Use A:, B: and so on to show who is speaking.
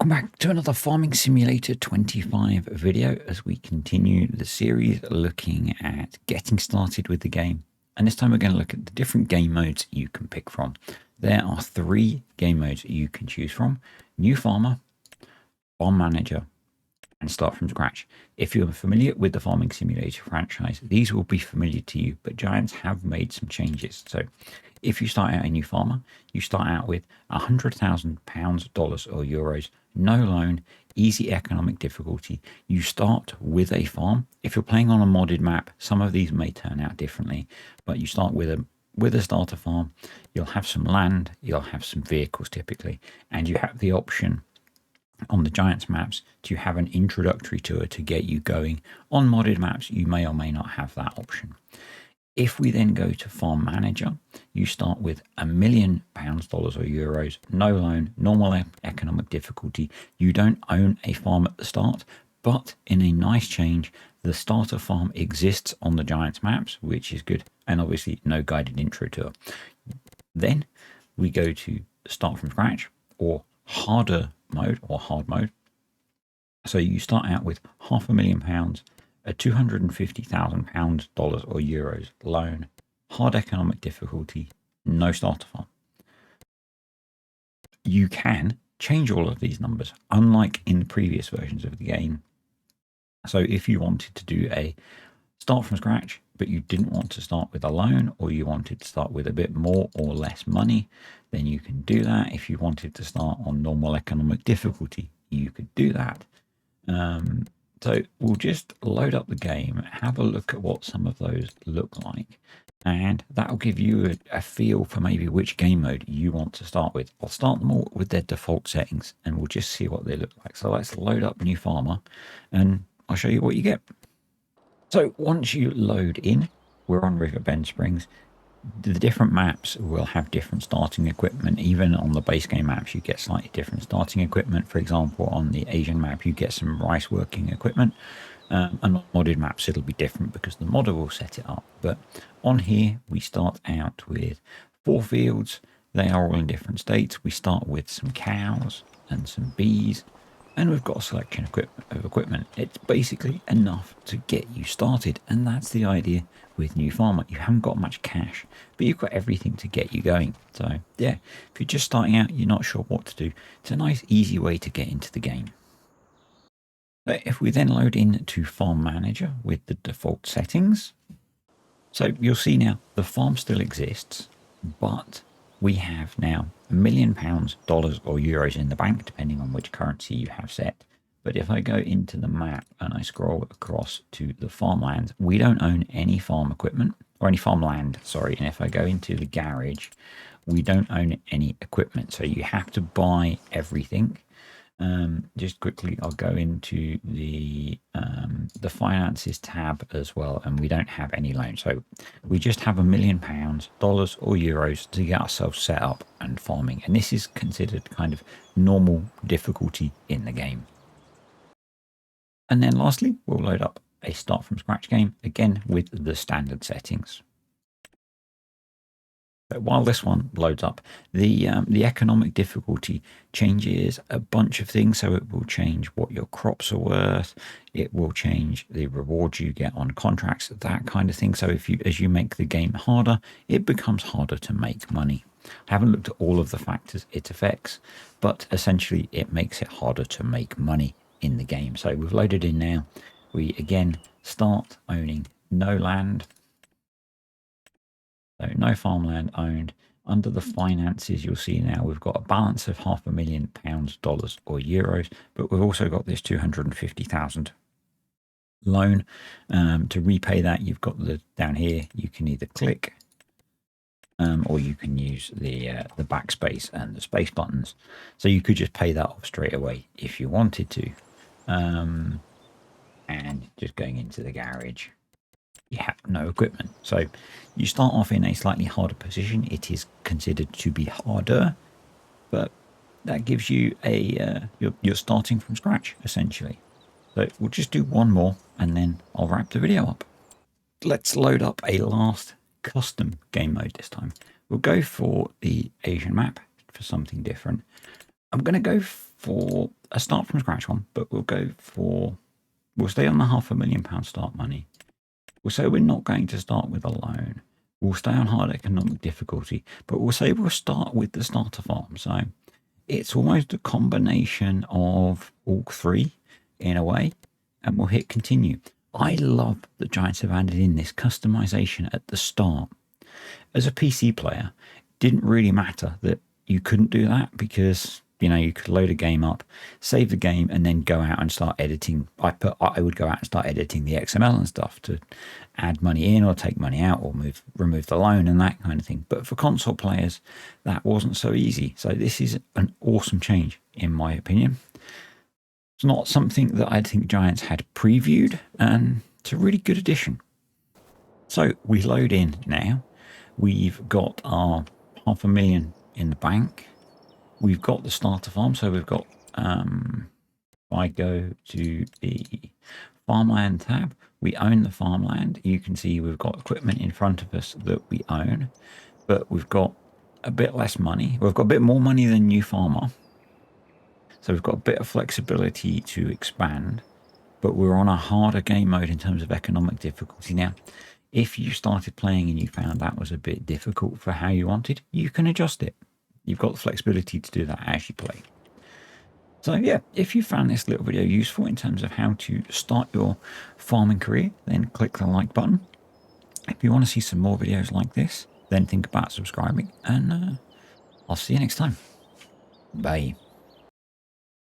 A: Welcome back to another Farming Simulator 25 video as we continue the series looking at getting started with the game. And this time we're going to look at the different game modes you can pick from. There are 3 game modes you can choose from: New Farmer, Farm Manager, and Start from Scratch. If you're familiar with the Farming Simulator franchise, these will be familiar to you, but Giants have made some changes. So if you start out a new farmer, you start out with £100,000, dollars or euros, no loan, easy economic difficulty. You start with a farm. If you're playing on a modded map, some of these may turn out differently, but you start with a starter farm. You'll have some land, you'll have some vehicles typically, and you have the option on the Giants maps to have an introductory tour to get you going. On modded maps, you may or may not have that option. If we then go to Farm Manager, you start with £1 million, dollars or euros, no loan, normal economic difficulty. You don't own a farm at the start, but in a nice change, the starter farm exists on the Giants maps, which is good, and obviously no guided intro tour. Then we go to Start from Scratch, or harder mode, or hard mode. So you start out with £500,000, a £250,000, dollars or euros loan, hard economic difficulty, no starter farm. You can change all of these numbers, unlike in the previous versions of the game. So if you wanted to do a start from scratch, but you didn't want to start with a loan, or you wanted to start with a bit more or less money, then you can do that. If you wanted to start on normal economic difficulty, you could do that. So we'll just load up the game, have a look at what some of those look like, and that'll give you a feel for maybe which game mode you want to start with. I'll start them all with their default settings and we'll just see what they look like. So let's load up New Farmer and I'll show you what you get. So once you load in, we're on Riverbend Springs. The different maps will have different starting equipment. Even on the base game maps, you get slightly different starting equipment. For example, on the Asian map, you get some rice working equipment. And on modded maps, it'll be different because the modder will set it up. But on here, we start out with 4 fields. They are all in different states. We start with some cows and some bees, and we've got a selection of equipment. It's basically enough to get you started, and that's the idea with New Farmer. You haven't got much cash, but you've got everything to get you going. So yeah, if you're just starting out, you're not sure what to do, it's a nice easy way to get into the game. So if we then load in to Farm Manager with the default settings, so you'll see now the farm still exists, but we have now £1 million, dollars or euros in the bank, depending on which currency you have set. But if I go into the map and I scroll across to the farmland, we don't own any farm equipment, or any farmland, sorry. And if I go into the garage, we don't own any equipment. So you have to buy everything. Just quickly, I'll go into the finances tab as well, and we don't have any loans. So we just have £1 million, dollars or euros to get ourselves set up and farming. And this is considered kind of normal difficulty in the game. And then lastly, we'll load up a start from scratch game, again with the standard settings. But while this one loads up, the economic difficulty changes a bunch of things. So it will change what your crops are worth. It will change the rewards you get on contracts, that kind of thing. So as you make the game harder, it becomes harder to make money. I haven't looked at all of the factors it affects, but essentially it makes it harder to make money in the game. So we've loaded in now. We again start owning no land. So no farmland owned. Under the finances, you'll see now we've got a balance of £500,000, dollars or euros, but we've also got this 250,000 loan. To repay that, you've got down here, you can either click or you can use the backspace and the space buttons. So you could just pay that off straight away if you wanted to. And just going into the garage, you have no equipment. So you start off in a slightly harder position. It is considered to be harder, but that gives you you're starting from scratch essentially. So we'll just do one more and then I'll wrap the video up. Let's load up a last custom game mode this time. We'll go for the Asian map for something different. I'm going to go for a start from scratch one, but we'll stay on the £500,000 start money. We'll say we're not going to start with a loan. We'll stay on hard economic difficulty, but we'll say we'll start with the starter farm. So it's almost a combination of all three in a way, and we'll hit continue. I love that Giants have added in this customization at the start. As a PC player, it didn't really matter that you couldn't do that because you could load a game up, save the game, and then go out and start editing. I would go out and start editing the XML and stuff to add money in or take money out or remove the loan and that kind of thing. But for console players, that wasn't so easy. So this is an awesome change, in my opinion. It's not something that I think Giants had previewed, and it's a really good addition. So we load in now. We've got our £500,000 in the bank. We've got the starter farm, so we've got, if I go to the farmland tab, we own the farmland. You can see we've got equipment in front of us that we own, but we've got a bit less money. We've got a bit more money than New Farmer. So we've got a bit of flexibility to expand, but we're on a harder game mode in terms of economic difficulty. Now, if you started playing and you found that was a bit difficult for how you wanted, you can adjust it. You've got the flexibility to do that as you play. So yeah, if you found this little video useful in terms of how to start your farming career, then click the like button. If you want to see some more videos like this, then think about subscribing, and I'll see you next time. Bye.